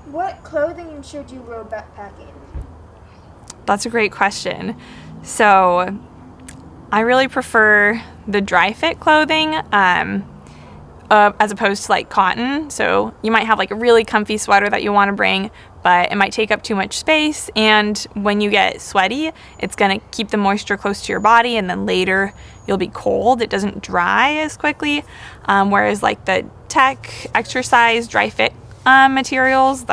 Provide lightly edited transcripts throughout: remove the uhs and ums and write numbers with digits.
What clothing should you wear backpacking? That's a great question. So I really prefer the dry fit clothing as opposed to like cotton. So you might have like a really comfy sweater that you want to bring, but it might take up too much space. And when you get sweaty, it's going to keep the moisture close to your body, and then later you'll be cold. It doesn't dry as quickly. Whereas like the tech exercise dry fit materials,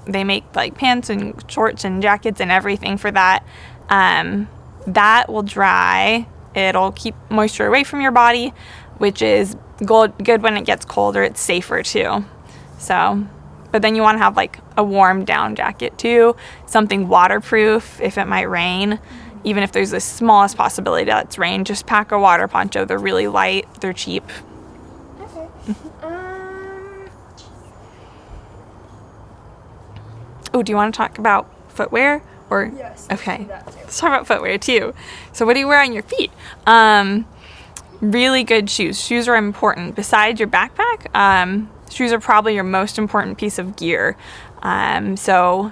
they make like pants and shorts and jackets and everything for that. That will dry. It'll keep moisture away from your body, which is good when it gets colder. It's safer too. So, but then you want to have like a warm down jacket too, something waterproof if it might rain. Even if there's the smallest possibility that it's rain, just pack a water poncho. They're really light. They're cheap. Okay. Oh, do you want to talk about footwear? Or Yes. okay, That too. let's talk about footwear too. So what do you wear on your feet? Really good shoes. Shoes are important. Besides your backpack, shoes are probably your most important piece of gear. So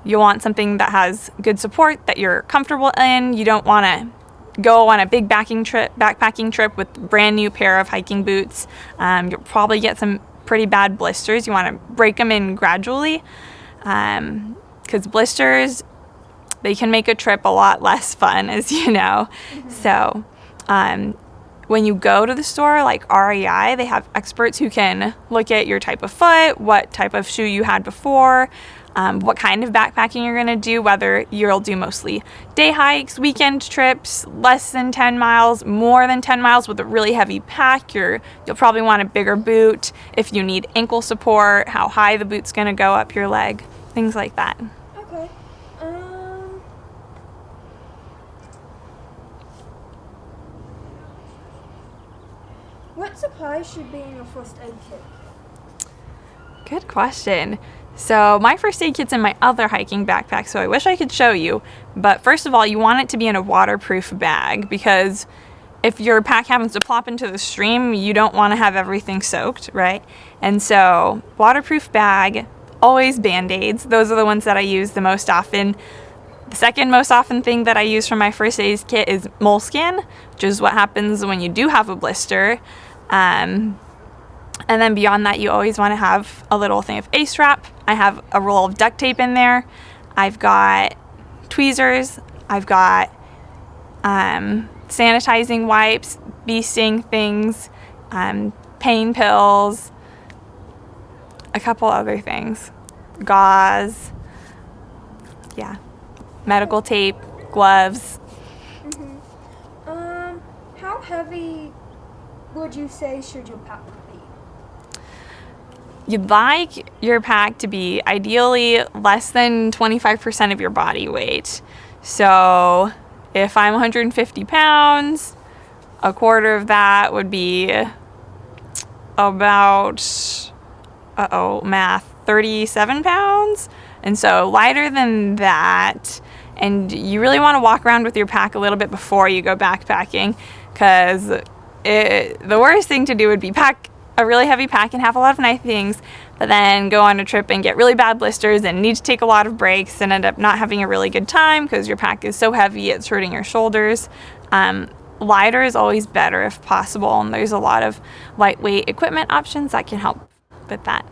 you'll want something that has good support, that you're comfortable in. You don't want to go on a big backpacking trip with a brand new pair of hiking boots. You'll probably get some pretty bad blisters. You want to break them in gradually, because blisters, they can make a trip a lot less fun, as you know. Mm-hmm. So when you go to the store, like REI, they have experts who can look at your type of foot, what type of shoe you had before, what kind of backpacking you're going to do, whether you'll do mostly day hikes, weekend trips, less than 10 miles, more than 10 miles with a really heavy pack. You'll probably want a bigger boot. If you need ankle support, how high the boot's going to go up your leg, things like that. Okay. What supplies should be in your first aid kit? Good question. So my first aid kit's in my other hiking backpack, so I wish I could show you. But first of all, you want it to be in a waterproof bag, because if your pack happens to plop into the stream, you don't want to have everything soaked, right? And so waterproof bag, always Band-Aids. Those are the ones that I use the most often. The second most often thing that I use for my first aid kit is moleskin, which is what happens when you do have a blister. And then beyond that, you always want to have a little thing of ACE wrap. I have a roll of duct tape in there. I've got tweezers. I've got sanitizing wipes, bee sting things, pain pills, a couple other things, gauze, yeah, medical tape, gloves. Mm-hmm. How heavy would you say should your pack be? You'd like your pack to be ideally less than 25% of your body weight. So if I'm 150 pounds, a quarter of that would be about, 37 pounds. And so lighter than that. And you really want to walk around with your pack a little bit before you go backpacking, because the worst thing to do would be pack a really heavy pack and have a lot of nice things, but then go on a trip and get really bad blisters and need to take a lot of breaks and end up not having a really good time because your pack is so heavy it's hurting your shoulders. Lighter is always better if possible, and there's a lot of lightweight equipment options that can help with that.